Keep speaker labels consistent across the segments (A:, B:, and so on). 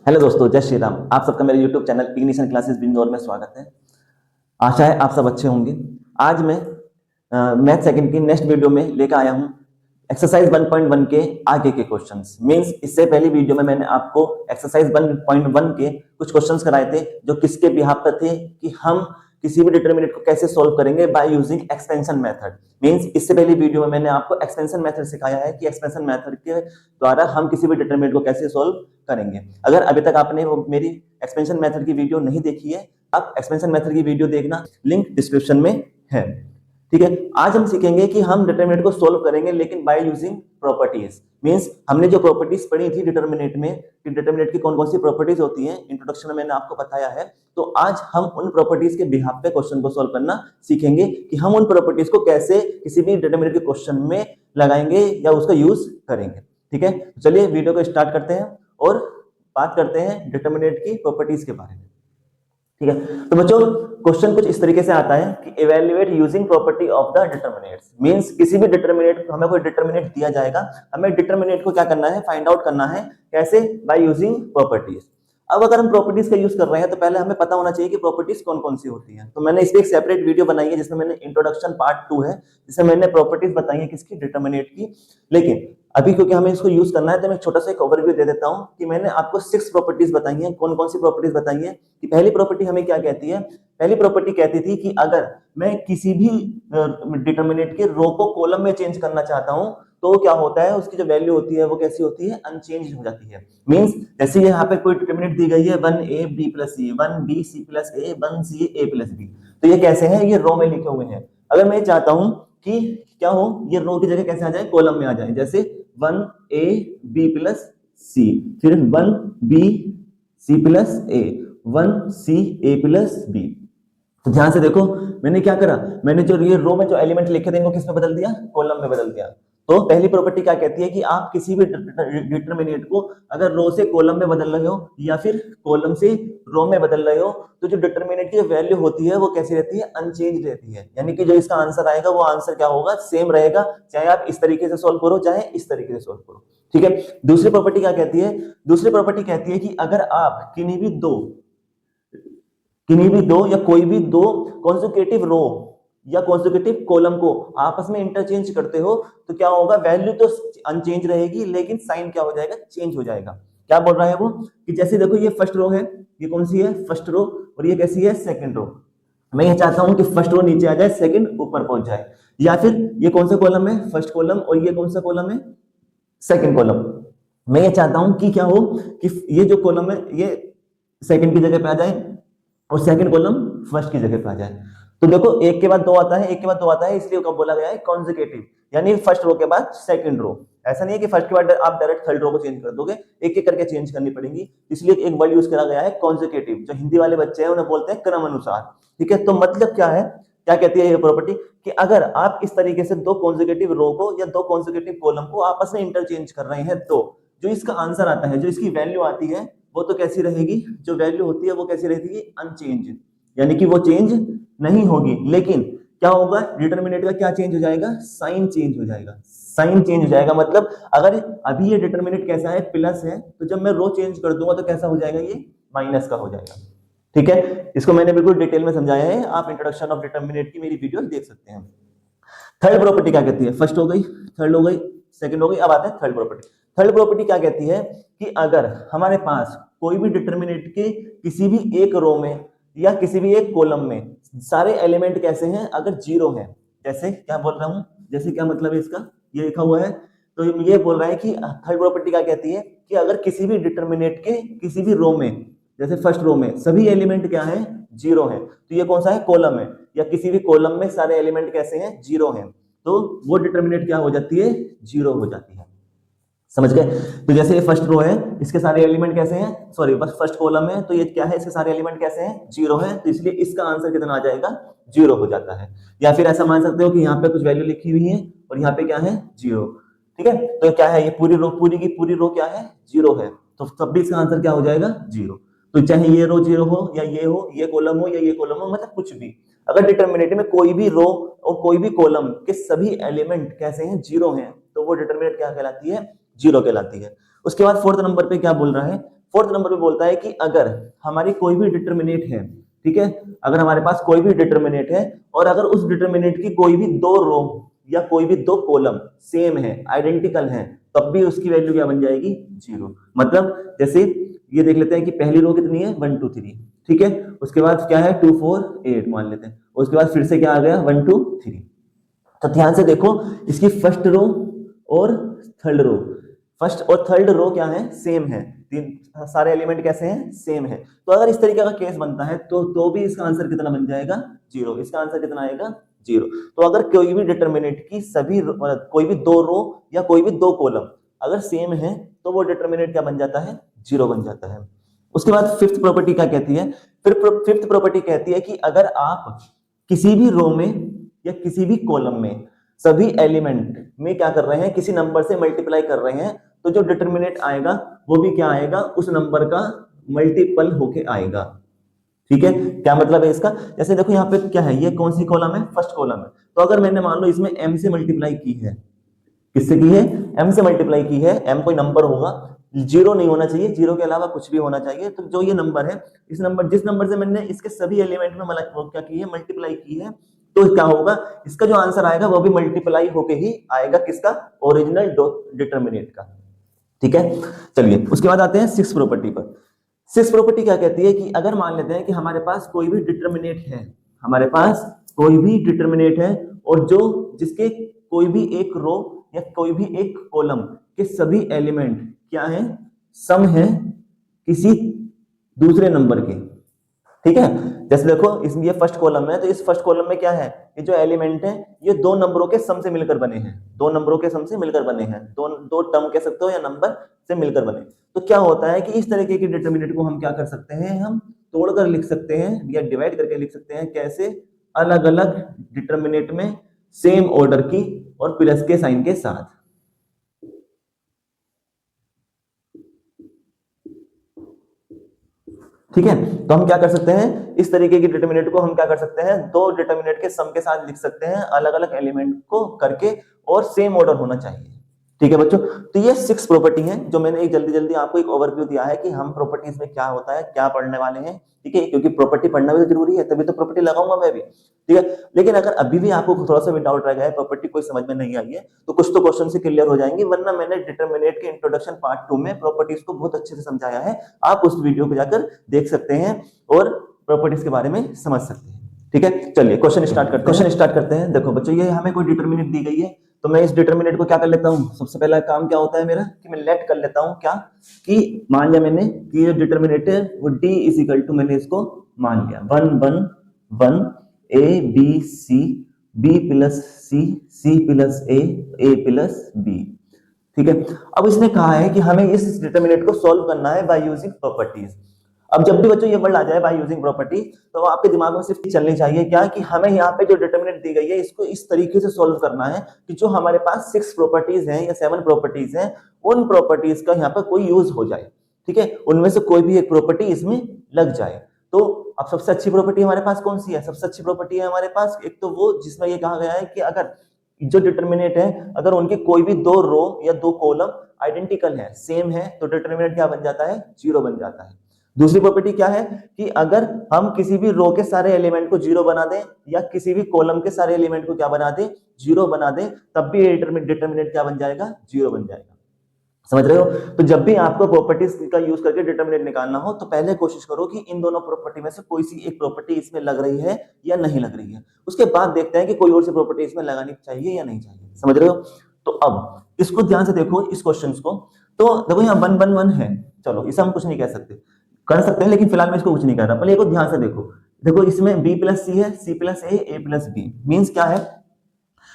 A: Hello दोस्तों, जय श्री राम। आप सबका मेरे यूट्यूब चैनल इग्निशन क्लासेस बिंदौर में स्वागत है। आशा है आप सब अच्छे होंगे। आज मैं मैथ सेकंड की नेक्स्ट वीडियो में लेकर आया हूं एक्सरसाइज 1.1 के आगे के क्वेश्चंस। मींस इससे पहली वीडियो में मैंने आपको एक्सरसाइज 1.1 के कुछ क्वेश्चंस कराए थे जो किसके बिहाफ पर थे कि हम किसी भी डिटरमिनेंट को कैसे सॉल्व करेंगे by using expansion method. Means इससे पहली वीडियो में मैंने आपको एक्सपेंशन मेथड सिखाया है कि एक्सपेंशन मेथड के द्वारा हम किसी भी डिटरमिनेंट को कैसे सॉल्व करेंगे। अगर अभी तक आपने वो मेरी एक्सपेंशन मेथड की वीडियो नहीं देखी है, आप एक्सपेंशन मेथड की वीडियो देखना, लिंक डिस्क्रिप्शन में है। ठीक है, आज हम सीखेंगे कि हम डिटरमिनेंट को सोल्व करेंगे लेकिन बाय यूजिंग प्रॉपर्टीज। मींस हमने जो प्रॉपर्टीज पढ़ी थी डिटरमिनेंट में कि डिटरमिनेंट की कौन कौन सी प्रॉपर्टीज होती हैं, इंट्रोडक्शन में मैंने आपको बताया है। तो आज हम उन प्रॉपर्टीज के बिहाफ पे क्वेश्चन को सोल्व करना सीखेंगे कि हम उन प्रॉपर्टीज को कैसे किसी भी डिटरमिनेंट के क्वेश्चन में लगाएंगे या उसका यूज करेंगे। ठीक है, चलिए वीडियो को स्टार्ट करते हैं और बात करते हैं डिटरमिनेंट की प्रॉपर्टीज के बारे में। ठीक है, तो बच्चों क्वेश्चन कुछ इस तरीके से आता है कि evaluate using property of the determinants. Means किसी भी डिटरमिनेंट, हमें कोई डिटरमिनेंट दिया जाएगा, हमें डिटरमिनेंट को क्या करना है, फाइंड आउट करना है। कैसे? Bye using properties. अब अगर हम प्रॉपर्टीज का यूज कर रहे हैं तो पहले हमें पता होना चाहिए कि प्रॉपर्टीज कौन कौन सी होती हैं। तो मैंने इस पे एक सेपरेट वीडियो बनाई है जिसमें मैंने इंट्रोडक्शन पार्ट 2 है, जिसमें मैंने प्रॉपर्टीज बताई है किसकी, डिटरमिनेंट की। लेकिन अभी क्योंकि हमें इसको यूज करना है तो मैं छोटा सा एक ओवरव्यू दे देता हूं कि मैंने आपको 6 प्रॉपर्टीज बताई हैं। कौन कौन सी प्रॉपर्टीज बताई हैं कि पहली प्रॉपर्टी हमें क्या कहती है, पहली प्रॉपर्टी कहती थी कि अगर मैं किसी भी डिटरमिनेंट के रो को कॉलम में चेंज करना चाहता हूं तो क्या होता है, उसकी जो वैल्यू होती है वो कैसी होती है, अनचेंज हो जाती है। मींस जैसे यहाँ पे कोई डिटरमिनेंट दी गई है 1ab + c, 1b c + a, 1c a + b, तो ये कैसे हैं, ये रो में लिखे हुए हैं। अगर मैं चाहता हूं कि क्या हो, ये रो की जगह कैसे आ जाए, कॉलम में आ जाए। जैसे 1ab + c, फिर 1b c + a, 1c a + b। तो ध्यान से देखो मैंने क्या करा, मैंने जो ये रो में जो एलिमेंट लिखे थे इनको किस में बदल दिया, कॉलम में बदल दिया। तो पहली प्रॉपर्टी क्या कहती है कि आप किसी भी डिटरमिनेंट को अगर रो से कॉलम में बदल रहे हो या फिर कॉलम से रो में बदल रहे हो तो जो डिटरमिनेंट की वैल्यू होती है वो कैसी रहती है, अनचेंज रहती है। यानी कि जो इसका आंसर आएगा वो आंसर क्या होगा, सेम रहेगा, चाहे आप इस तरीके से सोल्व करो चाहे इस तरीके से सोल्व करो। ठीक है, दूसरी प्रॉपर्टी क्या कहती है, दूसरी प्रॉपर्टी कहती है कि अगर आप किन्हीं भी दो या कोई भी दो कॉन्जुगेटिव रो या कॉन्जुगेटिव कॉलम को आपस में इंटरचेंज करते हो तो क्या होगा, वैल्यू तो अनचेंज रहेगी लेकिन साइन क्या हो जाएगा, चेंज हो जाएगा। क्या बोल रहा है वो कि जैसे देखो ये फर्स्ट रो है, ये कौन सी है, फर्स्ट रो, और ये कैसी है, सेकंड रो। मैं ये चाहता हूं कि फर्स्ट रो नीचे आ जाए, सेकंड ऊपर पहुंच जाए। या फिर ये कौन सा कॉलम है, फर्स्ट कॉलम, और ये कौन सा कॉलम है, सेकंड कॉलम। मैं ये चाहता हूं कि क्या हो कि ये जो कॉलम है ये सेकंड की जगह पे आ जाए और सेकंड कॉलम फर्स्ट की जगह पे आ जाए। तो देखो एक के बाद दो आता है, एक के बाद दो आता है, इसलिए कब बोला गया है, कॉन्जुगेटिव। यानी फर्स्ट रो के बाद सेकंड रो। ऐसा नहीं है कि फर्स्ट के बाद आप डायरेक्ट थर्ड रो को चेंज कर दोगे, एक एक करके चेंज करनी पड़ेगी। इसलिए एक वर्ड यूज करा गया है कॉन्जुगेटिव, जो हिंदी वाले बच्चे हैं उन्हें बोलते हैं क्रम अनुसार। ठीक है, तो मतलब क्या है, क्या कहती है ये प्रॉपर्टी कि अगर आप इस तरीके से दो कॉन्जुगेटिव रो को या दो कॉन्जुगेटिव कॉलम को आपस में इंटरचेंज कर रहे हैं तो जो इसका आंसर आता है, जो इसकी वैल्यू आती है वो तो कैसी रहेगी, जो वैल्यू होती है वो कैसी रहती है, अनचेंज। यानी कि वो चेंज नहीं होगी। लेकिन क्या होगा, डिटरमिनेंट का क्या चेंज हो जाएगा, साइन चेंज हो जाएगा। साइन चेंज हो जाएगा मतलब अगर अभी ये डिटरमिनेंट कैसा है, प्लस है, तो जब मैं रो चेंज कर दूंगा तो कैसा हो जाएगा, ये माइनस का हो जाएगा। ठीक है, इसको मैंने बिल्कुल डिटेल में समझाया है, आप इंट्रोडक्शन ऑफ डिटरमिनेंट की मेरी वीडियो देख सकते हैं। थर्ड प्रॉपर्टी क्या कहती है, फर्स्ट हो गई, थर्ड हो गई, सेकंड हो गई, अब आते हैं थर्ड प्रॉपर्टी। थर्ड प्रॉपर्टी क्या कहती है कि अगर हमारे पास कोई भी डिटरमिनेंट के किसी भी एक रो में या किसी भी एक कॉलम में सारे एलिमेंट कैसे हैं, अगर जीरो हैं। जैसे क्या बोल रहा हूं, जैसे क्या मतलब है इसका, ये लिखा हुआ है, तो ये बोल रहा है कि थर्ड प्रॉपर्टी क्या कहती है कि अगर किसी भी डिटरमिनेंट के किसी भी रो में, जैसे फर्स्ट रो में सभी एलिमेंट क्या है, जीरो है, तो ये कौन सा है, कॉलम है, या किसी भी कॉलम में सारे एलिमेंट कैसे हैं, जीरो हैं, तो वो डिटरमिनेंट क्या हो जाती है, जीरो हो जाती है। समझ गए? तो जैसे ये फर्स्ट रो है, इसके सारे एलिमेंट कैसे हैं, सॉरी बस फर्स्ट कॉलम है, तो ये क्या है, इसके सारे एलिमेंट कैसे हैं, जीरो है, तो इसलिए इसका आंसर कितना आ जाएगा, जीरो हो जाता है। या फिर ऐसा मान सकते हो कि यहाँ पे कुछ वैल्यू लिखी हुई है और यहाँ पे क्या है, जीरो। ठीक है, तो क्या है, ये पूरी रो, पूरी की पूरी रो क्या है, जीरो है, तो तब भी इसका आंसर क्या हो जाएगा, जीरो। तो चाहे ये रो जीरो हो या ये हो, ये कॉलम हो या ये कॉलम हो, मतलब कुछ भी, अगर डिटरमिनेंट में कोई भी रो और कोई भी कॉलम के सभी एलिमेंट कैसे हैं, जीरो हैं, तो वो डिटरमिनेंट क्या कहलाती है, जीरो कहलाती है। उसके बाद फोर्थ नंबर पे क्या बोल रहा है, फोर्थ नंबर पे बोलता है कि अगर हमारी कोई भी डिटर्मिनेट है, ठीक है, अगर हमारे पास कोई भी डिटर्मिनेट है और अगर उस डिटर्मिनेट की कोई भी दो रो या कोई भी दो कॉलम सेम है, आइडेंटिकल है, तब भी उसकी वैल्यू क्या बन जाएगी, 0। मतलब जैसे ये देख लेते हैं कि पहली रो कितनी है, 1 2 3, ठीक है, उसके बाद क्या है 2 4 8 मान लेते हैं, उसके बाद फिर से क्या आ गया 1 2 3। तो ध्यान से देखो इसकी फर्स्ट रो और थर्ड रो, फर्स्ट और थर्ड रो क्या है, सेम है, तीन सारे एलिमेंट कैसे हैं, सेम है। तो अगर इस तरीके का केस बनता है तो भी इसका आंसर कितना बन जाएगा, 0। इसका आंसर कितना आएगा, 0। तो अगर कोई भी डिटर्मिनेंट की सभी कोई भी दो रो या कोई भी दो कॉलम अगर सेम है तो वो डिटर्मिनेंट क्या बन जाता है, 0 बन जाता है। उसके बाद फिफ्थ प्रॉपर्टी क्या कहती है, फिर फिफ्थ प्रॉपर्टी कहती है कि अगर आप किसी भी रो में या किसी भी कॉलम में सभी एलिमेंट में क्या कर रहे हैं, किसी नंबर से मल्टीप्लाई कर रहे हैं, तो जो डिटर्मिनेंट आएगा वो भी क्या आएगा, उस नंबर का मल्टीपल होके आएगा। ठीक है, क्या मतलब है इसका, जैसे देखो यहाँ पे क्या है, ये कौन सी कॉलम है, फर्स्ट कॉलम है। तो अगर मैंने मान लो इसमें m से मल्टीप्लाई की है, किससे की है, m से मल्टीप्लाई की है, m कोई नंबर होगा, 0 नहीं होना चाहिए, 0 के अलावा कुछ भी होना चाहिए। तो जो ये नंबर है, इस नंबर जिस नंबर से मैंने इसके सभी एलिमेंट में क्या की है, मल्टीप्लाई की है, तो क्या होगा, इसका जो आंसर आएगा वो भी मल्टीप्लाई होके ही आएगा, किसका, ओरिजिनल डिटर्मिनेंट का। ठीक है, चलिए उसके बाद आते हैं सिक्स प्रॉपर्टी पर। सिक्स प्रॉपर्टी क्या कहती है कि अगर मान लेते हैं कि हमारे पास कोई भी डिटर्मिनेंट है, हमारे पास कोई भी डिटर्मिनेंट है और जो जिसके कोई भी एक रो या कोई भी एक कॉलम के सभी एलिमेंट क्या है, सम है किसी दूसरे नंबर के। ठीक है, जैसे देखो इसमें ये फर्स्ट कॉलम है, तो इस फर्स्ट कॉलम में क्या है, ये जो एलिमेंट है ये दो नंबरों के सम से मिलकर बने हैं, दो नंबरों के सम से मिलकर बने हैं, दो टर्म कह सकते हो या नंबर से मिलकर बने। तो क्या होता है कि इस तरीके की डिटर्मिनेंट को हम क्या कर सकते हैं, हम तोड़कर लिख सकते हैं या डिवाइड करके लिख सकते हैं। कैसे, अलग अलग डिटर्मिनेंट में सेम ऑर्डर की और प्लस के साइन के साथ। ठीक है, तो हम क्या कर सकते हैं, इस तरीके की डिटर्मिनेंट को हम क्या कर सकते हैं, दो डिटर्मिनेंट के सम के साथ लिख सकते हैं, अलग अलग एलिमेंट को करके, और सेम ऑर्डर होना चाहिए। ठीक है बच्चों, तो ये सिक्स प्रॉपर्टी हैं जो मैंने एक जल्दी जल्दी आपको एक ओवरव्यू दिया है कि हम प्रॉपर्टीज में क्या होता है, क्या पढ़ने वाले हैं। ठीक है, क्योंकि प्रॉपर्टी पढ़ना भी तो जरूरी है, तभी तो प्रॉपर्टी लगाऊंगा मैं भी। ठीक है, लेकिन अगर अभी भी आपको थोड़ा सा भी डाउट रह गया है, प्रॉपर्टी कोई समझ में नहीं आई है, तो कुछ तो क्वेश्चन से क्लियर हो जाएंगे, वरना मैंने डिटर्मिनेंट के इंट्रोडक्शन पार्ट 2 में प्रॉपर्टीज को बहुत अच्छे से समझाया है, आप उस वीडियो को जाकर देख सकते हैं और प्रॉपर्टीज के बारे में समझ सकते हैं। ठीक है, चलिए क्वेश्चन स्टार्ट करते हैं। देखो बच्चों, ये हमें कोई डिटर्मिनेंट दी गई है, तो मैं इस डिटर्मिनेंट को क्या कर लेता हूँ, सबसे पहला काम क्या होता है मेरा कि मैं लेट कर लेता हूँ क्या, कि मान लिया मैंने कि ये डिटर्मिनेंट है वो d इज इक्वल टू, मैंने इसको मान लिया 1 1 1 a b c b plus c plus a plus b। ठीक है, अब इसने कहा है कि हमें इस डिटर्मिनेंट को सॉल्व करना है बाय यूजिंग प्रॉपर्टीज। अब जब भी बच्चों ये वर्ड आ जाए बाय यूजिंग प्रॉपर्टी, तो आपके दिमाग में सिर्फ चलनी चाहिए क्या, कि हमें यहाँ पे जो डिटर्मिनेंट दी गई है इसको इस तरीके से सॉल्व करना है कि जो हमारे पास 6 प्रॉपर्टीज हैं या 7 प्रॉपर्टीज हैं, उन प्रॉपर्टीज का यहाँ पर कोई यूज हो जाए। ठीक है, उनमें से कोई भी एक प्रॉपर्टी इसमें लग जाए। तो अब सबसे अच्छी प्रॉपर्टी हमारे पास कौन सी है, सबसे अच्छी प्रॉपर्टी है हमारे पास एक तो वो जिसमें ये कहा गया है कि अगर जो डिटर्मिनेंट है, अगर उनके कोई भी दो रो या दो कॉलम आइडेंटिकल है, सेम है, तो डिटर्मिनेंट क्या बन जाता है, 0 बन जाता है। दूसरी प्रॉपर्टी क्या है कि अगर हम किसी भी रो के सारे एलिमेंट को 0 बना दें या किसी भी कॉलम के सारे एलिमेंट को क्या बना दें, 0 बना दें, तब भी डिटर्मिनेंट क्या बन जाएगा, 0 बन जाएगा। समझ रहे हो, तो जब भी आपको प्रॉपर्टीज का यूज करके डिटर्मिनेंट निकालना हो, तो पहले कोशिश करो कि इन दोनों प्रॉपर्टी में से कोई सी एक प्रॉपर्टी इसमें लग रही है या नहीं लग रही है, उसके बाद देखते हैं कि कोई और सी प्रॉपर्टी इसमें लगानी चाहिए या नहीं चाहिए। समझ रहे हो, तो अब इसको ध्यान से देखो इस क्वेश्चन को। तो देखो यहाँ 1 1 1 है, चलो इसे हम कुछ नहीं कह सकते, कर सकते हैं, लेकिन फिलहाल मैं इसको कुछ नहीं कर रहा। पहले इसको ध्यान से देखो, देखो इसमें b प्लस सी है, c plus a plus b, means क्या है,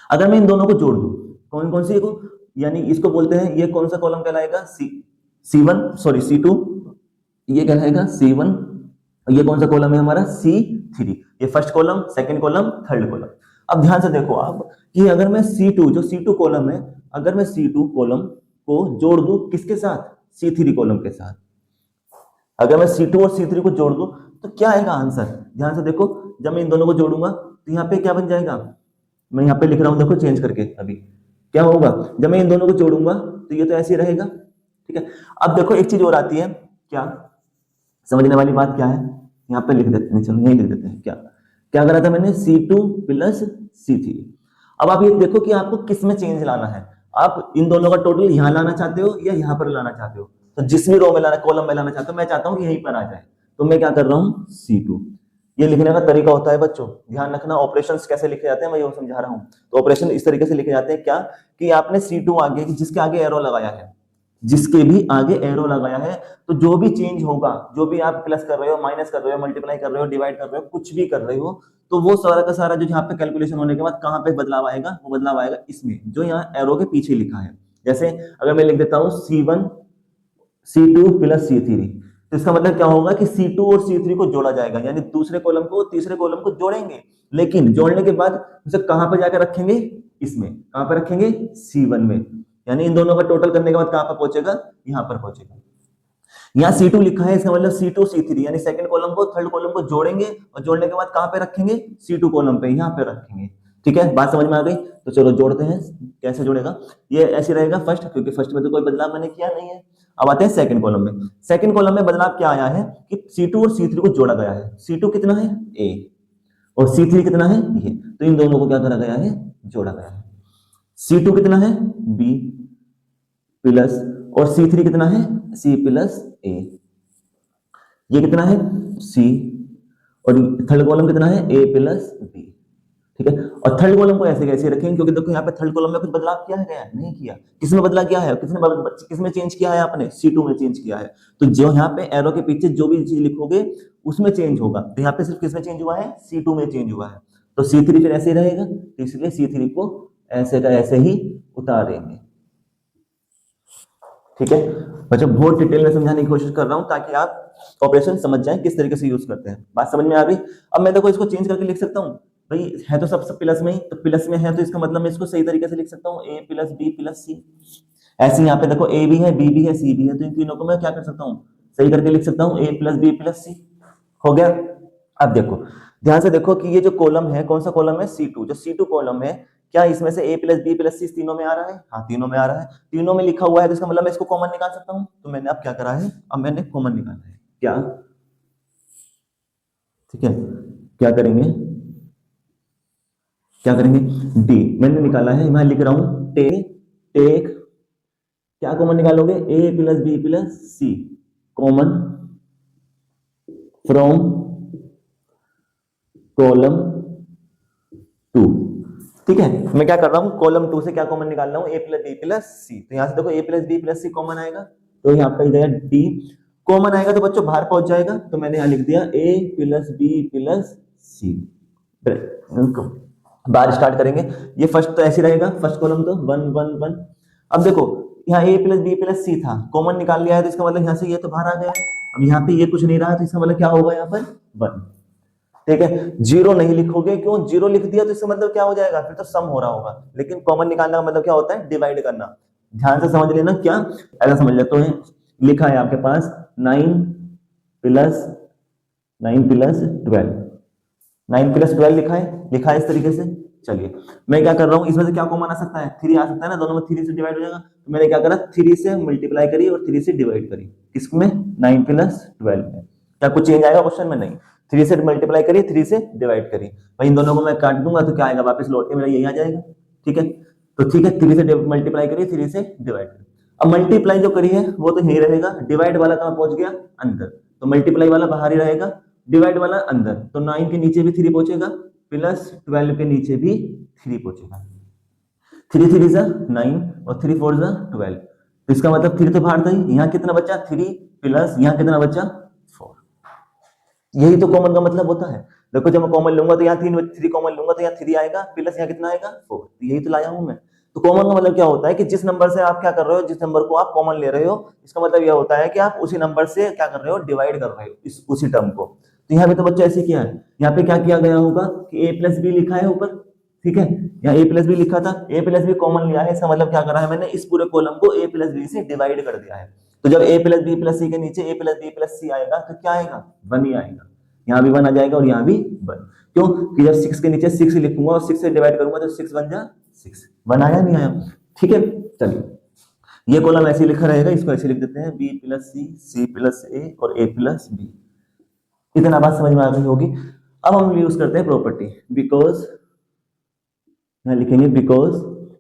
A: अगर मैं इन दोनों को जोड़ दूं, कौन कौन सी को, यानी इसको बोलते हैं, ये कौन सा कॉलम कहलाएगा, C2, ये कहलाएगा C1, ये कौन सा कॉलम है हमारा, C3, ये first column, second column, third column. अब ध्यान से देखो आप कि अगर मैं जो C2 कॉलम है, अगर मैं C2 कॉलम को जोड़ दूं किसके साथ, C3 कॉलम के साथ, अगर मैं C2 और C3 को जोड़ दूं तो क्या आएगा आंसर, ध्यान से देखो, जब मैं इन दोनों को जोड़ूंगा तो यहाँ पे क्या बन जाएगा, मैं यहाँ पे लिख रहा हूं देखो चेंज करके, अभी क्या होगा, जब मैं इन दोनों को जोड़ूंगा तो ये तो ऐसे ही रहेगा। ठीक है, अब देखो एक चीज और आती है क्या समझने वाली बात क्या है, यहाँ पे लिख देते हैं, चलो यही लिख देते हैं। क्या क्या करा था मैंने, C2 प्लस C3। अब आप ये देखो कि आपको किस में चेंज लाना है, आप इन दोनों का टोटल यहाँ लाना चाहते हो या यहाँ पर लाना चाहते हो। तो जिस भी रो में लाना, कॉलम में लाना चाहते हो, मैं चाहता हूँ यहीं पर आ जाए, तो मैं क्या कर रहा हूँ C2। ये लिखने का तरीका होता है बच्चों, ध्यान रखना, ऑपरेशंस कैसे लिखे जाते हैं मैं ये समझा रहा हूँ। तो ऑपरेशन इस तरीके से लिखे जाते हैं क्या, कि आपने C2 आगे, जिसके आगे एरो लगाया है, जिसके भी आगे एरो लगाया है, तो जो भी चेंज होगा, जो भी आप प्लस कर रहे हो, माइनस कर रहे हो, मल्टीप्लाई कर रहे हो, डिवाइड कर रहे हो, कुछ भी कर रहे हो, तो वो सारा का सारा जो यहाँ पे कैलकुलेशन होने के बाद कहाँ पे बदलाव आएगा, वो बदलाव आएगा इसमें, जो यहाँ एरो के पीछे लिखा है। जैसे अगर मैं लिख देता हूँ C1 C2 प्लस C3, तो इसका मतलब क्या होगा कि C2 और C3 को जोड़ा जाएगा, यानी दूसरे कॉलम को तीसरे कॉलम को जोड़ेंगे, लेकिन जोड़ने के बाद उसे कहां पर जाकर रखेंगे, इसमें कहां पर रखेंगे, C1 में, यानी इन दोनों का टोटल करने के बाद कहां पर पहुंचेगा, यहां पर पहुंचेगा। यहाँ C2 लिखा है, इसका मतलब C2 C3, यानी सेकंड कॉलम को थर्ड कॉलम को जोड़ेंगे और जोड़ने के बाद कहां पे रखेंगे, C2 कॉलम पे, यहां पे रखेंगे। ठीक है, बात समझ में आ गई। तो चलो जोड़ते हैं, कैसे जोड़ेगा, ये ऐसे रहेगा फर्स्ट, क्योंकि फर्स्ट में तो कोई बदलाव मैंने किया नहीं है। अब आते हैं सेकंड कॉलम में। सेकंड कॉलम में बदलाव क्या आया है कि C2 और C3 को जोड़ा गया है। C2 कितना है, A, और C3 कितना है, ये, तो इन दोनों को क्या करा गया है, जोड़ा गया है। C2 कितना है, B प्लस, और C3 कितना है, C प्लस A, ये कितना है, C, और थर्ड कॉलम कितना है, A प्लस B। ठीक है, और थर्ड कॉलम को ऐसे कैसे रखेंगे, क्योंकि देखो यहाँ पे थर्ड कॉलम में कुछ बदलाव किया है गया, नहीं किया, किसमें बदलाव किया है, किसमें चेंज किया है आपने, C2 में चेंज किया है। तो जो यहाँ पे एरो के पीछे जो भी चीज लिखोगे उसमें चेंज होगा, तो यहाँ पे सिर्फ किसमें चेंज हुआ है, C2 में चेंज हुआ है, तो C3 फिर ऐसे ही रहेगा, तो इसलिए C3 को ऐसे का ऐसे ही उतारेंगे। ठीक है बच्चों, बहुत डिटेल में समझाने की कोशिश कर रहा हूं ताकि आप ऑपरेशन समझ जाएं किस तरीके से यूज करते हैं। बात समझ में आ गई। अब मैं देखो इसको चेंज करके लिख सकता हूं, भाई है तो सब प्लस में ही, तो प्लस में है तो इसका मतलब मैं इसको सही तरीके से लिख सकता हूँ A plus B plus C। ऐसे यहाँ पे देखो A भी है, B भी है, C भी है, तो इन तीनों को मैं क्या कर सकता हूँ, सही करके लिख सकता हूँ A plus B plus C। हो गया। अब देखो ध्यान से देखो कि ये जो कॉलम है, कौन सा कॉलम है, C2, जो C2 कॉलम है, क्या इसमें से A plus B plus C तीनों में आ रहा है, हाँ तीनों में आ रहा है, तीनों में लिखा हुआ है, तो इसका मतलब मैं इसको कॉमन निकाल सकता हूँ। तो मैंने अब क्या करा है, अब मैंने कॉमन निकाला है, क्या, ठीक है, क्या करेंगे, क्या करेंगे, D मैंने निकाला है, मैं लिख रहा हूं टेक, क्या कॉमन निकालोगे, A plus B plus C common from column 2। ठीक है, मैं क्या कर रहा हूं, कॉलम 2 से क्या कॉमन निकाल रहा हूं, A plus B plus C, तो यहां से देखो A plus B plus C common आएगा, तो यहाँ पे गया D कॉमन आएगा, तो बच्चों बाहर पहुंच जाएगा, तो मैंने यहाँ लिख दिया A plus B plus C। Bar start करेंगे, ये फर्स्ट तो ऐसे रहेगा, फर्स्ट कॉलम तो 1 1 1। अब देखो यहाँ A plus B plus C था, कॉमन निकाल लिया है, तो इसका मतलब यहाँ से ये तो बाहर आ गया है। अब यहाँ पे ये कुछ नहीं रहा, तो इसका मतलब क्या होगा, यहाँ पर 1। ठीक है, जीरो नहीं लिखोगे, क्यों, जीरो लिख दिया तो इसका मतलब क्या हो जाएगा, फिर तो सम हो रहा होगा, लेकिन कॉमन निकालने का मतलब क्या होता है, डिवाइड करना। ध्यान से समझ लेना, क्या ऐसा समझ लेते हैं, लिखा है आपके पास 9 प्लस 12, 9 प्लस 12 लिखा है इस तरीके से। चलिए मैं क्या कर रहा हूँ, इसमें से क्या कॉमन आ सकता है, 3 आ सकता है ना, दोनों में 3 से डिवाइड हो जाएगा, तो मैंने क्या करा, 3 से मल्टीप्लाई करी और 3 से डिवाइड करी, किसमें, 9 प्लस 12 में। क्या कुछ चेंज आएगा क्वेश्चन में, नहीं, 3 से मल्टीप्लाई करी, 3 से डिवाइड करी, भाई इन दोनों को मैं काट दूंगा तो क्या आएगा, वापस लौट के मेरा यही आ जाएगा। ठीक है, तो ठीक है, 3 से मल्टीप्लाई करी, 3 से डिवाइड करी। अब मल्टीप्लाई जो करी है वो तो यही रहेगा, डिवाइड वाला कहां पहुंच गया, अंदर, तो मल्टीप्लाई वाला बाहर ही रहेगा, डिवाइड वाला अंदर, तो 9 के नीचे भी 3 पहुंचेगा, प्लस 12 के नीचे भी 3 पहुंचेगा। 3 3 जा 9 और 3 4 जा 12, तो इसका मतलब 3 तो बाहर था ही, यहाँ कितना बचा 3, प्लस यहाँ कितना बचा 4। यही तो कॉमन का मतलब होता है। देखो जब मैं कॉमन लूंगा तो यहाँ 3 कॉमन लूंगा तो यहाँ 3 आएगा, प्लस यहाँ कितना आएगा 4, यही तो लाया हूं मैं। तो कॉमन का मतलब क्या होता है कि जिस नंबर से आप क्या कर रहे हो, जिस नंबर को आप कॉमन ले रहे हो, इसका मतलब यह होता है कि आप उसी नंबर से क्या कर रहे हो, डिवाइड कर रहे हो इस उसी टर्म को। तो यहाँ पे तो बच्चों ऐसे किया है, यहाँ पे क्या किया गया होगा कि A प्लस बी लिखा है ऊपर, ठीक है, यहाँ A प्लस बी लिखा था, A प्लस बी कॉमन लिया है, इसका मतलब क्या करा है मैंने, इस पूरे कॉलम को A प्लस बी से डिवाइड कर दिया है। तो जब A प्लस बी प्लस सी के नीचे A प्लस बी प्लस सी आएगा तो क्या आएगा, 1 ही आएगा, यहाँ भी 1 आ जाएगा और यहाँ भी 1। क्यों कि जब 6 के नीचे 6 लिखूंगा और 6 से डिवाइड करूंगा तो 6 बन जा 6, 1 आया नहीं आया। ठीक है, चलिए ये कॉलम ऐसे लिखा रहेगा, इसको ऐसे लिख देते हैं बी प्लस सी, सी प्लस ए और ए प्लस बी। इतना बात समझ में आ गई होगी। अब हम यूज करते हैं प्रॉपर्टी, बिकॉज, यहां लिखेंगे बिकॉज।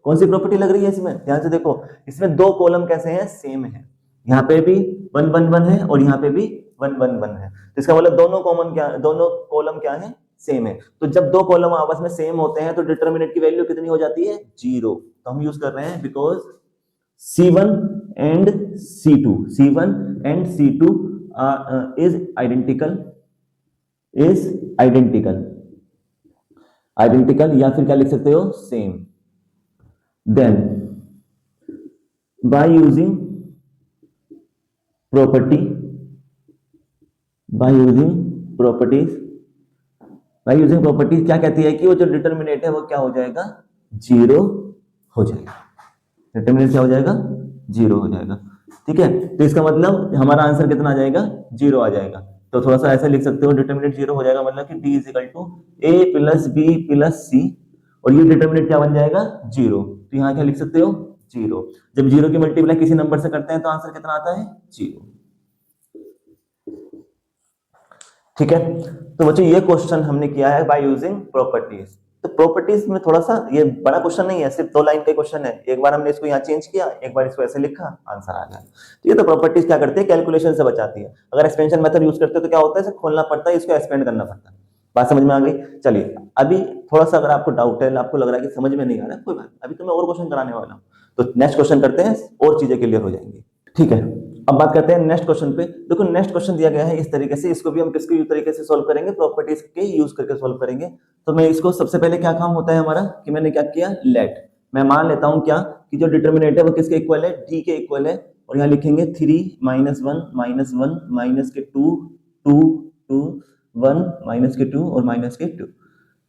A: कौन सी प्रॉपर्टी लग रही है इसमें, ध्यान से देखो, इसमें दो कॉलम कैसे हैं, सेम है। यहाँ पे भी 1 1 1 है और यहाँ पे भी 1 1 1 है, तो इसका मतलब दोनों कॉमन क्या, दोनों कॉलम क्या है, सेम है। तो जब दो कॉलम आपस में सेम होते हैं तो डिटर्मिनेंट की वैल्यू कितनी हो जाती है, 0। तो हम यूज कर रहे हैं because C1 and C2, C1 and C2 is identical, identical, या फिर क्या लिख सकते हो, same. Then by using property, by using properties क्या कहती है कि वो जो डिटर्मिनेट है वो क्या हो जाएगा, 0 हो जाएगा। डिटर्मिनेट क्या हो जाएगा, 0 हो जाएगा। ठीक है, तो इसका मतलब हमारा आंसर कितना आ जाएगा, 0 आ जाएगा। तो थोड़ा सा ऐसा लिख सकते हो, डिटर्मिनेट 0 हो जाएगा, मतलब कि D is equal to A plus B plus C, और ये डिटर्मिनेट क्या बन जाएगा, 0। तो यहाँ क्या लिख सकते हो, 0। जब 0 की मल्टीप्लाई किसी नंबर से करते हैं तो आंसर कितना आता है, 0। ठीक है, तो बच्चों ये क्वेश्चन हमने किया है बाय यूजिंग प्रॉपर्टीज। तो प्रॉपर्टीज में थोड़ा सा ये बड़ा क्वेश्चन नहीं है, सिर्फ 2 लाइन का क्वेश्चन है। एक बार हमने इसको यहाँ चेंज किया, एक बार इसको ऐसे लिखा, आंसर आ गया। तो ये तो प्रॉपर्टीज क्या करती है, कैलकुलेशन से बचाती है। अगर एक्सपेंशन मेथड यूज करते हो तो क्या होता है, इसे खोलना पड़ता है, इसको एक्सपेंड करना पड़ता है। बात समझ में आ गई। चलिए, अभी थोड़ा सा अगर आपको डाउट है, आपको लग रहा है कि समझ में नहीं आ रहा है, कोई बात, अभी तो मैं और क्वेश्चन कराने वाला हूँ। तो नेक्स्ट क्वेश्चन करते हैं, और चीजें क्लियर हो जाएंगी। ठीक है, अब बात करते हैं नेक्स्ट क्वेश्चन पे। देखो नेक्स्ट क्वेश्चन दिया गया है इस तरीके से, इसको भी हम किसके तरीके से सॉल्व करेंगे, प्रॉपर्टीज के यूज करके सॉल्व करेंगे। तो मैं इसको सबसे पहले क्या काम होता है हमारा, कि मैंने क्या किया, लेट, मैं मान लेता हूं क्या, कि जो डिटर्मिनेट है वो किसके इक्वल है, D के इक्वल है। और यहाँ लिखेंगे 3 -1 -1 माइनस के 2 2 2 1 माइनस के 2 और माइनस के 2।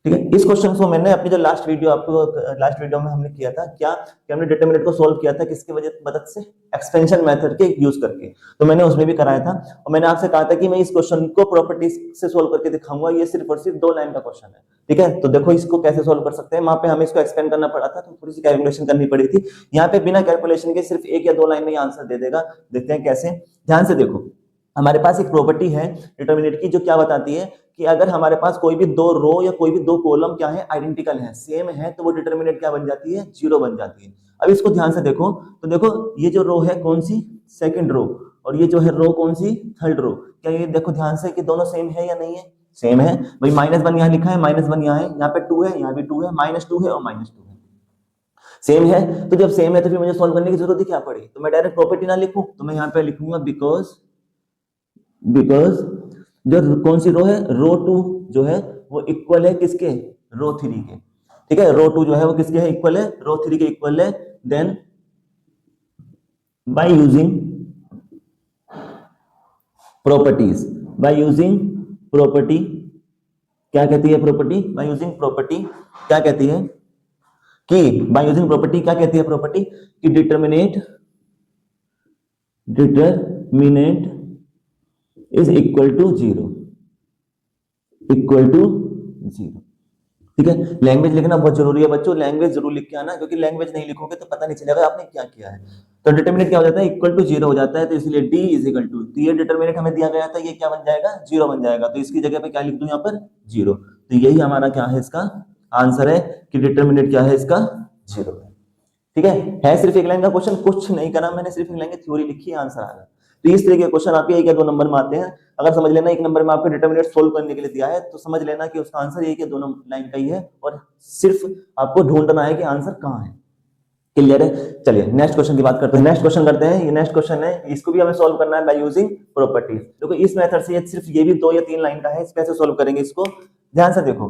A: ठीक है, इस क्वेश्चन को मैंने अपनी जो लास्ट वीडियो में हमने किया था क्या, कि हमने डिटरमिनेंट को सॉल्व किया था किसकी मदद से, एक्सपेंशन मेथड के यूज करके। तो मैंने उसमें भी कराया था, और मैंने आपसे कहा था कि मैं इस क्वेश्चन को प्रॉपर्टीज से सॉल्व करके दिखाऊंगा। ये सिर्फ और सिर्फ 2 लाइन का क्वेश्चन है। ठीक है, तो देखो इसको कैसे सॉल्व कर सकते हैं। वहां पे हमें इसको एक्सपेंड करना पड़ा था, तो थोड़ी सी कैलकुलेशन करनी पड़ी थी। यहाँ पे बिना कैलकुलेशन के सिर्फ 1 या 2 लाइन में आंसर दे देगा। देखते हैं कैसे, ध्यान से देखो। हमारे पास एक प्रॉपर्टी है डिटरमिनेंट की, जो क्या बताती है कि अगर हमारे पास कोई भी 2 रो या कोई भी 2 कॉलम क्या है, आइडेंटिकल है, सेम है, तो वो डिटरमिनेंट क्या बन जाती है, 0 बन जाती है। अब इसको ध्यान से देखो, तो देखो ये जो रो है कौन सी, सेकंड रो, और ये जो है रो कौन सी, थर्ड रो। क्या ये देखो ध्यान से कि दोनों सेम है या नहीं है, सेम है भाई। -1 यहाँ लिखा है, -1 यहाँ है, यहाँ पे 2 है, यहाँ भी 2 है, -2 है और -2 है, सेम है। तो जब सेम है तो फिर मुझे सॉल्व करने की जरूरत ही क्या पड़ी। तो मैं डायरेक्ट प्रॉपर्टी ना लिखूं, तो मैं यहाँ पे लिखूंगा बिकॉज जो कौन सी रो है, रो 2 जो है वो इक्वल है किसके, रो 3 के। ठीक है, रो 2 जो है वो किसके है, इक्वल है, रो 3 के इक्वल है। देन बाय यूजिंग प्रॉपर्टी क्या कहती है, प्रॉपर्टी बाय यूजिंग प्रॉपर्टी क्या कहती है, कि बाय यूजिंग प्रॉपर्टी क्या कहती है, प्रॉपर्टी कि डिटरमिनेट इज इक्वल टू 0, ठीक है। लैंग्वेज लिखना बहुत जरूरी है बच्चों, लैंग्वेज जरूर लिख के आना, क्योंकि लैंग्वेज नहीं लिखोगे तो पता नहीं चलेगा आपने क्या किया है। तो डिटरमिनेट क्या हो जाता है, इक्वल टू 0 हो जाता है, तो इसलिए D इज इक्वल टू, तो ये डिटरमिनेट हमें दिया गया था, ये क्या बन जाएगा, 0 बन जाएगा। तो इसकी जगह पे क्या लिख दूं यहाँ पर, 0। तो यही हमारा क्या है, इसका आंसर है कि डिटरमिनेट क्या है, इसका 0 है। ठीक है सिर्फ 1 लाइन का क्वेश्चन, कुछ नहीं करा मैंने, सिर्फ 1 लाइन की थ्योरी लिखी है, आंसर आ गया। तो इस तरह के क्वेश्चन आपके 1 या 2 नंबर में आते हैं। अगर समझ लेना 1 नंबर में आपको डिटरमिनेट सोल्व करने के लिए दिया है, तो समझ लेना कि उसका आंसर 1 या 2 लाइन का ही है, और सिर्फ आपको ढूंढना है कि आंसर कहाँ है। क्लियर है। चलिए नेक्स्ट क्वेश्चन की बात करते हैं। नेक्स्ट क्वेश्चन करते हैं, ये नेक्स्ट क्वेश्चन है, इसको भी हमें सॉल्व करना है बाय यूजिंग प्रॉपर्टीज। देखो इस मेथड से सिर्फ ये भी 2 या 3 लाइन का है, इस कैसे सॉल्व करेंगे इसको, ध्यान से देखो।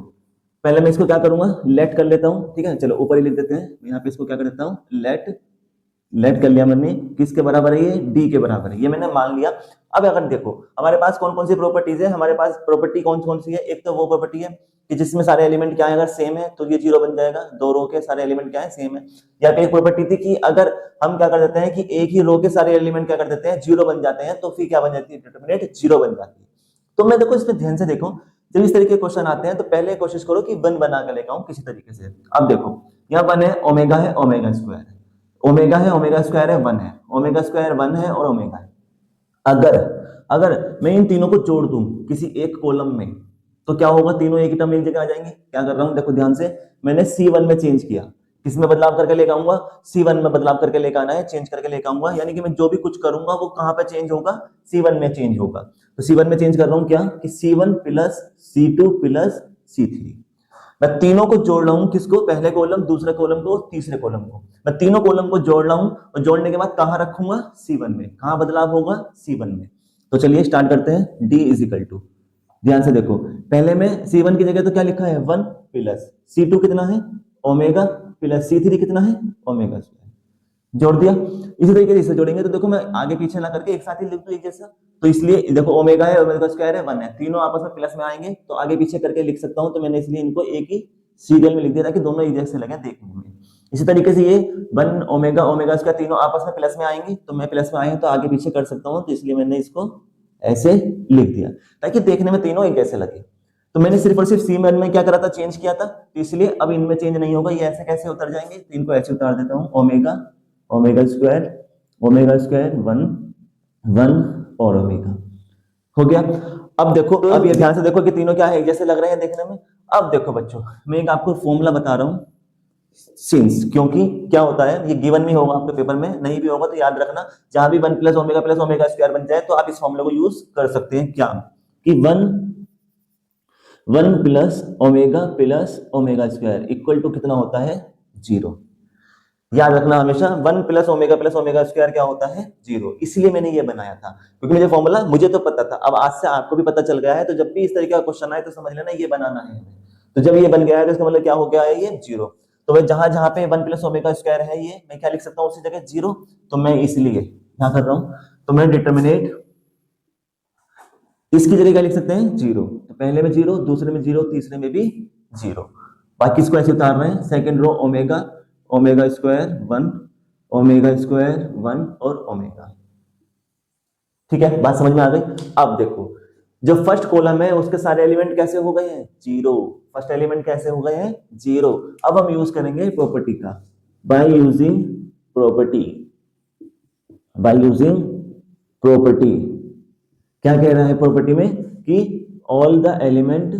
A: पहले मैं इसको क्या करूंगा, लेट कर लेता हूं। ठीक है, चलो ऊपर ही लिख देते हैं, यहाँ पे इसको क्या कर देता हूँ, लेट कर लिया मैंने, किसके बराबर है ये, D के बराबर है, ये मैंने मान लिया। अब अगर देखो हमारे पास कौन कौन सी प्रॉपर्टीज है, हमारे पास प्रॉपर्टी कौन कौन सी है, एक तो वो प्रॉपर्टी है कि जिसमें सारे एलिमेंट क्या है, अगर सेम है तो ये 0 बन जाएगा, 2 रो के सारे एलिमेंट क्या है, सेम है। या फिर एक प्रॉपर्टी थी कि अगर हम क्या कर देते हैं कि एक ही रो के सारे एलिमेंट क्या कर देते हैं, 0 बन जाते हैं, तो फिर क्या बन जाती है, डिटरमिनेंट 0 बन जाती है। तो मैं देखो इसमें ध्यान से देखो, जब इस तरीके के क्वेश्चन आते हैं तो पहले कोशिश करो कि 1 बना कर लेकर आऊं किसी तरीके से। अब देखो यहाँ 1 है, ओमेगा है, ओमेगा स्क्वायर है, ओमेगा है, ओमेगा स्क्वायर है, 1 है, ओमेगा स्क्वायर 1 है और ओमेगा है। अगर अगर मैं इन तीनों को जोड़ दूं किसी एक कॉलम में तो क्या होगा, तीनों एक ही टर्म एक जगह आ जाएंगे। क्या कर रहा हूं देखो ध्यान से, मैंने C1 में चेंज किया, किसमें बदलाव करके लेकर आऊंगा, C1 में बदलाव करके लेकर आना है, चेंज करके लेकर आऊंगा, यानी कि मैं जो भी कुछ करूंगा वो कहां पे चेंज होगा, C1 में चेंज होगा। तो C1 में चेंज कर रहा हूं क्या कि C1 plus C2 plus C3। मैं तीनों को जोड़ रहा हूं, किसको, पहले कॉलम, दूसरे कॉलम को, तीसरे कॉलम को। मैं तीनों कॉलम को जोड़ रहा हूं और जोड़ने के बाद कहां रखूंगा, C1 में। कहां बदलाव होगा, C1 में। तो चलिए स्टार्ट करते हैं। D इज इक्वल टू, ध्यान से देखो, पहले में C1 की जगह तो क्या लिखा है, 1 प्लस C2 कितना है, ओमेगा, प्लस C3 कितना है, ओमेगा स्क्वायर, जोड़ दिया। इसी तरीके से इसे जोड़ेंगे तो देखो मैं आगे पीछे ना करके एक साथ ही लिख दूं एक जैसा। तो इसलिए देखो ओमेगा है, ओमेगा स्क्वायर है, 1 है, तीनों आपस में प्लस में आएंगे तो आगे पीछे करके लिख सकता हूं। तो मैंने इसलिए इनको एक ही सीरियल में लिख दिया ताकि दोनों एक जैसे लगे देखने में। इसी तरीके से ये 1 ओमेगा, ओमेगा स्क्वायर तीनों आपस में प्लस में आएंगे, तो मैं प्लस में आए तो आगे पीछे कर सकता हूँ, तो इसलिए मैंने इसको ऐसे लिख दिया ताकि देखने में तीनों एक जैसे लगे। तो मैंने सिर्फ और सिर्फ C1 में क्या करा था, चेंज किया था, तो इसलिए अब इनमें चेंज नहीं होगा। ये ऐसे कैसे उतर जाएंगे, तो इनको ऐसे उतार देता हूँ, ओमेगा, ओमेगा स्क्वायर 1 1 और ओमेगा हो गया। अब देखो, अब ये ध्यान से देखो कि तीनों क्या है, एक जैसे लग रहे हैं देखने में। अब देखो बच्चों, मैं एक आपको फॉर्मूला बता रहा हूं, सिंस, क्योंकि क्या होता है, ये गिवन में होगा आपके पेपर में, नहीं भी होगा तो याद रखना, जहां भी 1 प्लस ओमेगा स्क्वायर बन जाए तो आप इस फॉर्मूला को यूज कर सकते हैं। क्या कि 1 plus omega square equal to कितना होता है, 0। याद रखना हमेशा, 1 प्लस ओमेगा स्क्वायर क्या होता है, 0। इसलिए मैंने ये बनाया था, क्योंकि मुझे फॉर्मूला मुझे तो पता था, अब आज से आपको भी पता चल गया है। तो जब भी इस तरीके का क्वेश्चन आए तो समझ लेना ये बनाना है। तो जब ये बन गया है तो इसका मतलब क्या हो गया है, ये 0। तो मैं जहां जहां पे 1 प्लस ओमेगा स्क्वायर है, ये मैं क्या लिख सकता हूँ उसी जगह 0। तो मैं इसलिए क्या कर रहा हूं, तो मैं डिटर्मिनेट इसकी जगह क्या लिख सकते हैं, 0। तो पहले में 0, दूसरे में 0, तीसरे में भी 0। बाकी इसको ऐसे उतार रहे हैं, second row omega, omega square 1, omega square 1 और ओमेगा। ठीक है, बात समझ में आ गई। अब देखो, जो फर्स्ट कॉलम है उसके सारे एलिमेंट कैसे हो गए हैं, 0। फर्स्ट एलिमेंट कैसे हो गए हैं, 0। अब हम यूज करेंगे प्रॉपर्टी का, by using property, by using property. क्या कह रहा है प्रॉपर्टी में कि all the element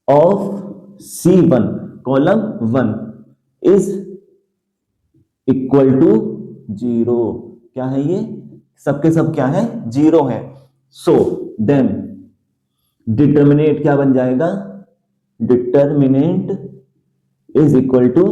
A: of C1 column 1 is equal to 0। क्या है ये, सबके सब क्या है, 0 है। सो देन डिटर्मिनेट क्या बन जाएगा, determinant is equal to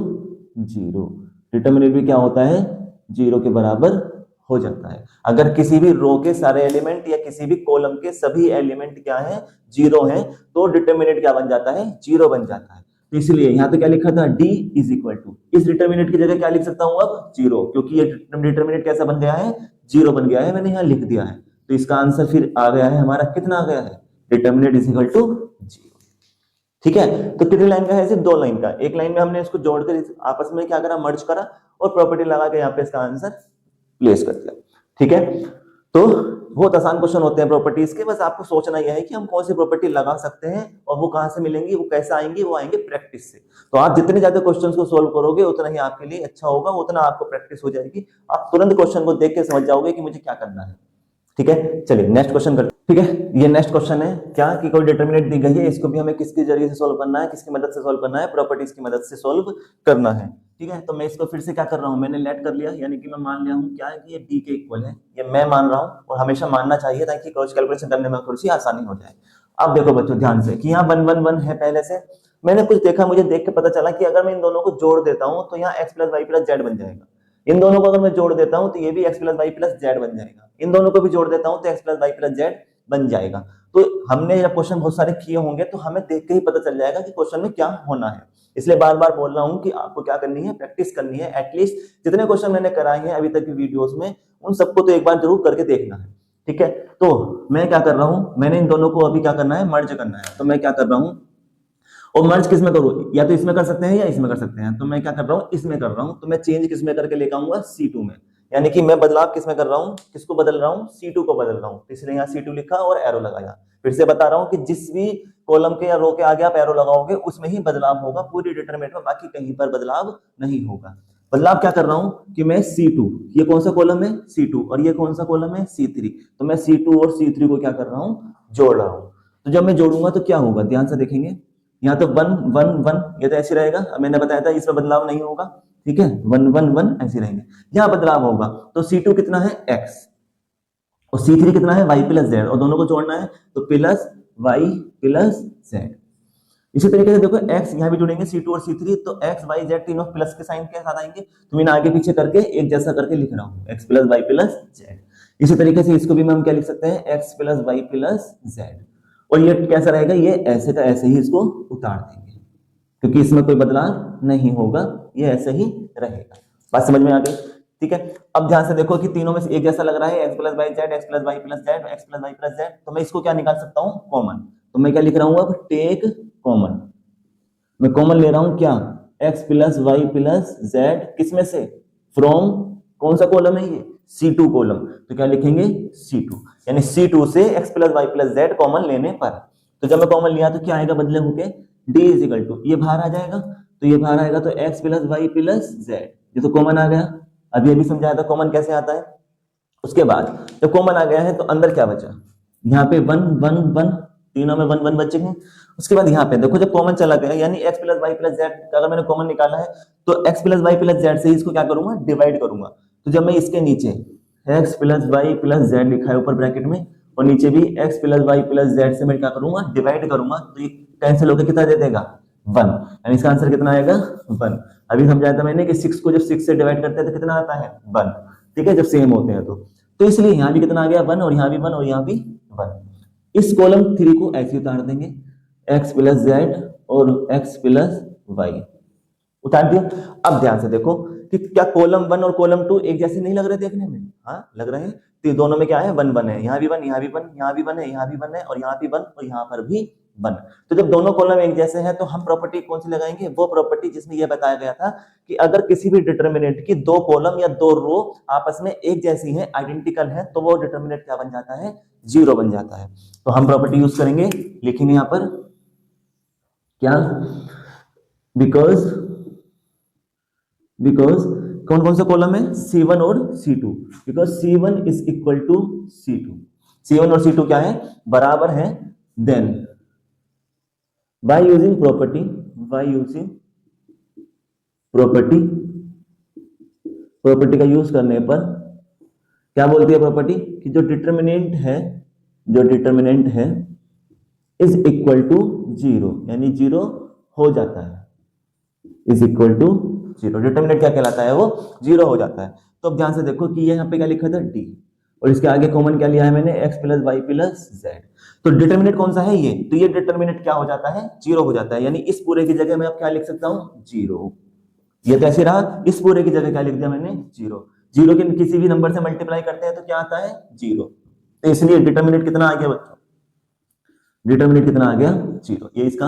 A: 0। Determinant भी क्या होता है, 0 के बराबर हो जाता है। अगर किसी भी रो के सारे एलिमेंट या किसी भी कॉलम के सभी एलिमेंट क्या है, 0 है, तो डिटर्मिनेंट क्या बन जाता है, 0 बन जाता है। तो इसलिए यहां तो क्या लिखा था, D इज इक्वल टू, इस डिटर्मिनेंट की जगह क्या लिख सकता हूं अब, 0, क्योंकि ये डिटर्मिनेंट कैसा बन गया है, 0 बन गया है, मैंने यहां लिख दिया है। तो इसका आंसर फिर आ गया है हमारा, कितना आ गया है, डिटर्मिनेंट इज इक्वल टू 0। ठीक है, तो कितनी लाइन का है, सिर्फ 2 लाइन का। एक लाइन में हमने इसको जोड़कर आपस में क्या करा, मर्ज करा, और प्रॉपर्टी लगा के यहाँ पे इसका आंसर प्लेस कर दिया। ठीक है, तो बहुत आसान क्वेश्चन होते हैं प्रॉपर्टीज के, बस आपको सोचना यह है कि हम कौन सी प्रॉपर्टी लगा सकते हैं और वो कहां से मिलेंगी, वो कैसे आएंगी, वो आएंगे प्रैक्टिस से। तो आप जितने ज्यादा क्वेश्चंस को सोल्व करोगे उतना ही आपके लिए अच्छा होगा, उतना आपको प्रैक्टिस हो जाएगी, आप तुरंत क्वेश्चन को देख के समझ जाओगे कि मुझे क्या करना है। ठीक है, चलिए नेक्स्ट क्वेश्चन करते हैं। ठीक है, ये नेक्स्ट क्वेश्चन है क्या कि कोई डिटर्मिनेंट दी गई है, इसको भी हमें किसके जरिए से सोल्व करना है, किसकी मदद से सोल्व करना है, प्रॉपर्टीज की मदद से सोल्व करना है। ठीक है, तो मैं इसको फिर से क्या कर रहा हूं, मैंने लेट कर लिया, यानी कि मैं मान लिया हूं क्या है कि ये D के इक्वल है, ये मैं मान रहा हूं और हमेशा मानना चाहिए ताकि क्रॉस कैलकुलेशन करने में थोड़ी सी आसानी हो जाए। अब देखो बच्चों ध्यान से कि यहाँ 1 1 1 है, पहले से मैंने कुछ देखा, मुझे देख के पता चला कि अगर मैं इन दोनों को जोड़ देता हूं तो यहाँ x plus Y plus Z बन जाएगा। इन दोनों को अगर मैं जोड़ देता हूं तो ये भी x plus Y plus Z बन जाएगा। इन दोनों को भी जोड़ देता हूं तो x plus Y plus Z बन जाएगा। तो हमने जब क्वेश्चन बहुत सारे किए होंगे तो हमें देख के ही पता चल जाएगा कि क्वेश्चन में क्या होना है। इसलिए बार बार बोल रहा हूं कि आपको क्या करनी है, प्रैक्टिस करनी है। एटलीस्ट जितने क्वेश्चन मैंने कराए हैं अभी तक की वीडियोस में, उन सबको तो एक बार जरूर करके देखना है। ठीक है, तो मैं क्या कर रहा हूं, मैंने इन दोनों को अभी क्या करना है, मर्ज करना है। तो मैं क्या कर रहा हूं, और मर्ज किस में करूं, या तो इसमें कर सकते हैं या इसमें कर सकते हैं, तो मैं क्या कर रहा हूं, इसमें कर रहा हूं। तो मैं चेंज किस में करके लेकर आऊंगा, C2 में, यानी कि मैं बदलाव किसमें कर रहा हूँ, किसको बदल रहा हूँ, C2 को बदल रहा हूँ, इसलिए यहाँ C2 लिखा और एरो लगाया। फिर से बता रहा हूँ कि जिस भी कॉलम के या रो के आगे आप एरो लगाओगे उसमें ही बदलाव होगा पूरी डिटरमिनेंट में, बाकी कहीं पर बदलाव नहीं होगा। बदलाव क्या कर रहा हूं कि मैं C2, ये कौन सा कॉलम है C2 और ये कौन सा कॉलम है C3, तो मैं C2 और C3 को क्या कर रहा हूं, जोड़ रहा हूं। तो जब मैं जोड़ूंगा तो क्या होगा, ध्यान से देखेंगे, यहाँ तो 1 1 1 ये तो ऐसे रहेगा, मैंने बताया था इसमें बदलाव नहीं होगा, ठीक है, 1 1 1 ऐसे रहेंगे। यहाँ बदलाव होगा तो C2 कितना है x और C3 कितना है y प्लस जेड, और दोनों को जोड़ना है तो प्लस y प्लस जेड। इसी तरीके से देखो x यहाँ भी जुड़ेंगे C2 और C3, तो x y z तीनों प्लस के साइन के साथ आएंगे, तो मैंने आगे पीछे करके एक जैसा करके लिख रहा हूँ x plus y plus z। इसी तरीके से इसको भी हम क्या लिख सकते हैं, x plus y plus z, और ये कैसा रहेगा, ये ऐसे का ऐसे ही इसको उतार देंगे क्योंकि इसमें कोई बदलाव नहीं होगा, ये ऐसे ही रहेगा। बात समझ में आ गई, ठीक है। अब ध्यान से देखो कि तीनों में से एक जैसा लग रहा है, x plus Y Z, X plus Y plus Z, X plus Y plus Z, तो मैं इसको क्या निकाल सकता हूँ, कॉमन। तो मैं क्या लिख रहा हूँ अब, टेक कॉमन, मैं कॉमन ले रहा हूँ क्या, x plus Y plus Z, किसमें से, फ्रॉम, कौन सा कॉलम है ये, C2 कॉलम, तो क्या लिखेंगे C2, यानी C2 से x plus Y plus Z common लेने पर, तो जब मैं कॉमन लिया तो क्या आएगा बदले होके, d इज इक्वल टू, ये बाहर आ जाएगा, तो ये बाहर आएगा तो x plus Y plus Z, ये तो कॉमन आ गया, अभी अभी समझाया था कॉमन कैसे आता है। उसके बाद जब कॉमन आ गया है तो अंदर क्या बचा, यहाँ पे 1 1 1, तीनों में 1 1 बचेंगे। उसके बाद यहाँ पे देखो जब कॉमन चला गया, यानी x plus Y plus Z का अगर मैंने कॉमन निकाला है तो x plus Y plus Z से इसको क्या करूंगा, डिवाइड करूंगा। तो जब मैं इसके नीचे x plus Y plus Z लिखा है ऊपर ब्रैकेट में, और नीचे भी x plus Y plus Z से मैं क्या करूंगा, डिवाइड करूंगा, तो ये कैंसिल होकर कितना दे देगा, 1, यानी इसका आंसर कितना आएगा, 1। अभी समझाया था मैंने कि 6 को जब 6 से डिवाइड करते हैं तो कितना आता है, 1, ठीक है, जब सेम होते हैं तो इसलिए यहाँ भी कितना आ गया, 1, और यहाँ भी 1, और यहाँ भी 1। इस कॉलम 3 को ऐसे उतार देंगे, x प्लस जेड और x प्लस वाई उतार दिया। अब ध्यान से देखो कि क्या कॉलम 1 और कॉलम 2 एक जैसे नहीं लग रहे देखने में, हाँ लग रहे हैं, तो दोनों में क्या है, 1 1 है, यहाँ भी 1, यहाँ भी 1, यहाँ भी 1 है, यहाँ भी 1 है, और यहाँ भी 1, और यहाँ पर भी 1। तो जब दोनों कॉलम एक जैसे हैं तो हम प्रॉपर्टी कौन सी लगाएंगे, वो प्रॉपर्टी जिसमें यह बताया गया था कि अगर किसी भी डिटर्मिनेंट की 2 कॉलम या 2 रो आपस में एक जैसी हैं, आइडेंटिकल है, तो वो डिटर्मिनेंट क्या बन जाता है, 0 बन जाता है। तो हम प्रॉपर्टी यूज करेंगे, लिखेंगे यहाँ पर क्या, बिकॉज कौन कौन सा कॉलम है, C1 और C2, because C1 is equal to C2, C1 और C2 क्या है, बराबर है, देन बाय यूजिंग प्रॉपर्टी का यूज करने पर क्या बोलती है प्रॉपर्टी, कि जो डिटर्मिनेंट है इज इक्वल टू 0, यानी 0 हो जाता है, इज इक्वल टू 0, डिटर्मिनेंट क्या कहलाता है, वो 0 हो जाता है। तो अब ध्यान से देखो कि ये यहाँ पे क्या लिखा था, d, और इसके आगे कॉमन क्या लिया है मैंने, x plus Y plus Z, तो डिटर्मिनेंट कौन सा है ये, तो ये डिटर्मिनेंट क्या हो जाता है, 0 हो जाता है, यानी इस पूरे की जगह मैं अब क्या लिख सकता हूँ, 0। ये कैसे रहा, इस पूरे की जगह क्या लिख दिया मैंने, 0 के किसी भी नंबर से मल्टीप्लाई करते हैं तो क्या आता है, 0, तो इसलिए डिटर्मिनेंट कितना आ गया बच्चों, डिटर्मिनेंट कितना आ गया, 0, ये इसका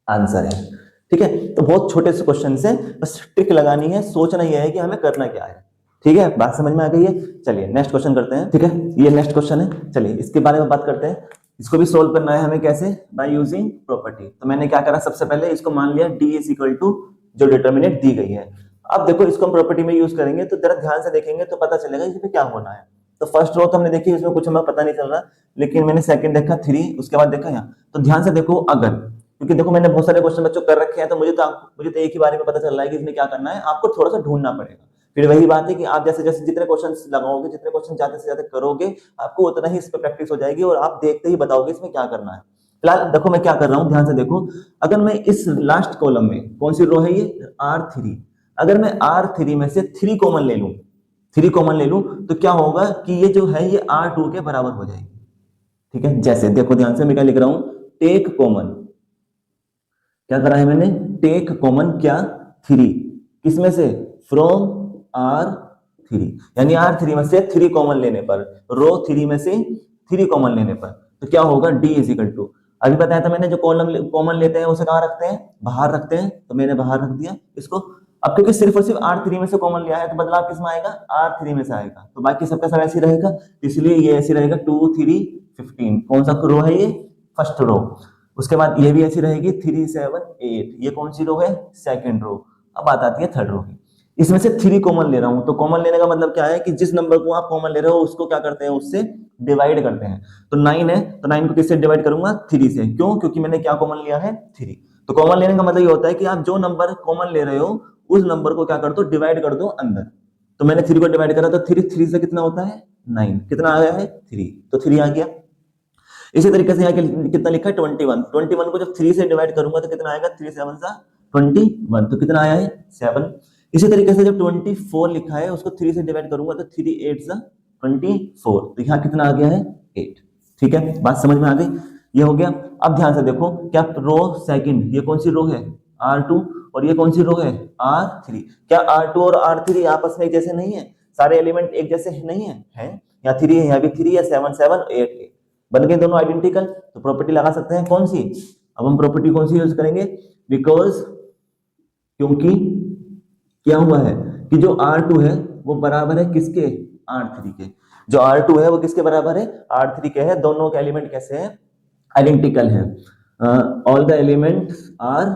A: आंसर है। ठीक है, तो बहुत छोटे से क्वेश्चन से बस ट्रिक लगानी है, सोचना यह है कि हमें करना क्या है। ठीक है, बात समझ में आ गई है। चलिए नेक्स्ट क्वेश्चन करते हैं। ठीक है, ये नेक्स्ट क्वेश्चन है, चलिए इसके बारे में बात करते हैं। इसको भी सोल्व करना है हमें, कैसे, बाय यूजिंग प्रॉपर्टी। तो मैंने क्या करा, सबसे पहले इसको मान लिया d इज इक्वल टू जो डिटर्मिनेंट दी गई है। अब देखो इसको हम प्रॉपर्टी में यूज करेंगे तो जरा ध्यान से देखेंगे तो पता चलेगा इसमें क्या होना है। तो फर्स्ट रो तो हमने देखी, इसमें कुछ हमें पता नहीं चल रहा, लेकिन मैंने सेकंड देखा 3, उसके बाद देखा यहाँ। तो ध्यान से देखो, अगर, क्योंकि देखो मैंने बहुत सारे क्वेश्चन बच्चों कर रखे हैं, तो मुझे तो एक ही बारे में पता चल रहा है कि इसमें क्या करना है, आपको थोड़ा सा ढूंढना पड़ेगा। फिर वही बात है कि आप जैसे जैसे जितने क्वेश्चन लगाओगे, जितने क्वेश्चन ज्यादा से ज्यादा करोगे, आपको उतना ही इस पर प्रैक्टिस हो जाएगी और आप देखते ही बताओगे इसमें क्या करना है। फिलहाल देखो मैं क्या कर रहा हूं, ध्यान से देखो। अगर मैं इस लास्ट कॉलम में, कौन सी रो है ये, R3, अगर मैं R3 में से 3 कॉमन ले लूं, 3 कॉमन ले लूं, तो क्या होगा कि ये जो है ये R2 के बराबर हो जाएगी। ठीक है, जैसे देखो ध्यान से मैं क्या लिख रहा हूं, टेक कॉमन, क्या करा है मैंने, टेक कॉमन क्या, 3, किसमें से, फ्रॉम R3, यानी R3 में से 3 कॉमन लेने पर, रो 3 में से 3 कॉमन लेने पर, तो क्या होगा, d इज इक्वल टू, अभी बताया था मैंने, जो कॉलम कॉमन लेते हैं उसे कहां रखते हैं, बाहर रखते हैं, तो मैंने बाहर रख दिया इसको। अब क्योंकि सिर्फ और सिर्फ R3 में से कॉमन लिया है तो बदलाव किस में आएगा, R3 में से आएगा, तो बाकी सबका सब ऐसे रहेगा, इसलिए ये ऐसे रहेगा 2 3 15। कौन सा रो है ये, फर्स्ट रो। उसके बाद ये भी ऐसी रहेगी 3 7 8, ये कौन सी रो है, सेकंड रो। अब बात आती है थर्ड रो की, इसमें से 3 कॉमन ले रहा हूं, तो कॉमन लेने का मतलब क्या है कि जिस नंबर को आप कॉमन ले रहे हो उसको क्या करते हैं, उससे डिवाइड करते हैं। तो 9 है तो 9 को किससे डिवाइड करूंगा, 3 से। क्यों, क्योंकि मैंने क्या कॉमन लिया है, 3। तो कॉमन लेने का मतलब ये होता है कि आप जो नंबर कॉमन ले रहे हो उस नंबर को क्या कर दो, डिवाइड कर दो अंदर। तो मैंने 3 को डिवाइड करा तो 3 से कितना होता है, 9। कितना आ गया है, 3, तो 3 आ गया। इसी तरीके से यहाँ कितना लिखा है, 21 को जब 3 से डिवाइड करूंगा तो कितना आएगा, 3 7 सा 21, तो कितना आया है, 7। इसी तरीके से जब 24 लिखा है उसको 3 से डिवाइड करूंगा तो 3 8 सा 24, तो यहाँ कितना आ गया है, 8। ठीक है, बात समझ में आ गई, ये हो गया। अब ध्यान से देखो, क्या रो सेकंड, ये कौन सी रो है, R2, और ये कौन सी रो है, R3। क्या R2 और R3 आपस में एक जैसे नहीं है, सारे एलिमेंट एक जैसे नहीं है, यहाँ 3 है, यहाँ भी 3 है, 7 7 8 8, बन गए दोनों आइडेंटिकल। तो प्रॉपर्टी लगा सकते हैं कौन सी, अब हम प्रॉपर्टी कौन सी यूज करेंगे, बिकॉज, क्योंकि क्या हुआ है कि जो R2 है वो बराबर है किसके, R3 के। जो R2 है वो किसके बराबर है, R3 के है। दोनों के एलिमेंट कैसे हैं, आइडेंटिकल है। All the elements are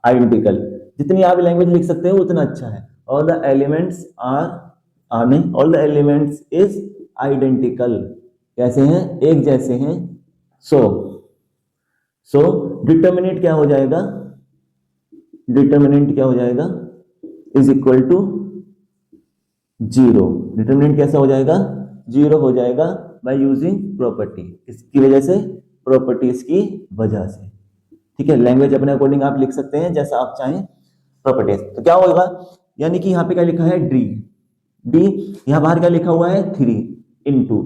A: identical, जितनी आप लैंग्वेज लिख सकते हो उतना अच्छा है। ऑल द एलिमेंट्स आर नहीं, all the elements is identical, कैसे हैं, एक जैसे हैं। सो डिटर्मिनेंट क्या हो जाएगा, डिटर्मिनेंट क्या हो जाएगा, इज इक्वल टू 0। डिटर्मिनेंट कैसा हो जाएगा, 0 हो जाएगा बाय यूजिंग प्रॉपर्टी, इसकी वजह से, प्रॉपर्टीज की वजह से। ठीक है, लैंग्वेज अपने अकॉर्डिंग आप लिख सकते हैं जैसा आप चाहें, प्रॉपर्टीज। तो क्या होगा, यानी कि यहाँ पे क्या लिखा है, डी, यहाँ बाहर क्या लिखा हुआ है, 3 इंटू,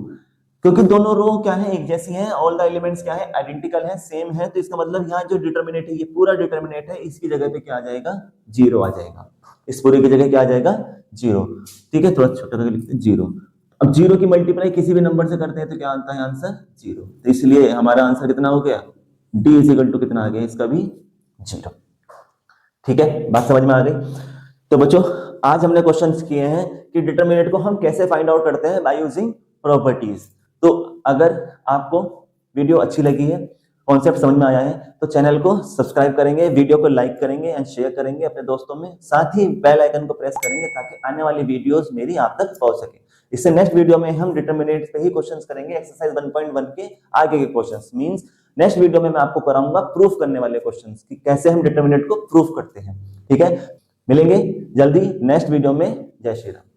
A: क्योंकि दोनों रो क्या है, एक जैसी हैं, ऑल द एलिमेंट्स क्या है, आइडेंटिकल है, सेम है, तो इसका मतलब यहाँ जो डिटर्मिनेंट है, ये पूरा डिटर्मिनेंट है, इसकी जगह पे क्या आ जाएगा, 0 आ जाएगा। इस पूरे की जगह क्या आ जाएगा, 0। ठीक है, थोड़ा छोटा करके लिखते हैं 0। अब 0 की मल्टीप्लाई किसी भी नंबर से करते हैं तो क्या आता है आंसर, 0। तो इसलिए हमारा आंसर कितना हो गया, डी इज इक्वल टू कितना आ गया, इसका भी 0। ठीक है, बात समझ में आ गई। तो बच्चों, आज हमने क्वेश्चंस किए हैं कि डिटर्मिनेंट को हम कैसे फाइंड आउट करते हैं, बाय यूजिंग प्रॉपर्टीज। तो अगर आपको वीडियो अच्छी लगी है, कॉन्सेप्ट समझ में आया है, तो चैनल को सब्सक्राइब करेंगे, वीडियो को लाइक करेंगे एंड शेयर करेंगे अपने दोस्तों में, साथ ही बेल आइकन को प्रेस करेंगे ताकि आने वाली वीडियोस मेरी आप तक पहुंच सके। इससे नेक्स्ट वीडियो में हम डिटर्मिनेंट पे ही क्वेश्चंस करेंगे, एक्सरसाइज 1.1 के आगे के क्वेश्चंस। मींस नेक्स्ट वीडियो में मैं आपको कराऊंगा प्रूफ करने वाले क्वेश्चंस कि कैसे हम डिटर्मिनेंट को प्रूफ करते हैं। ठीक है, मिलेंगे जल्दी नेक्स्ट वीडियो में। जय श्री राम।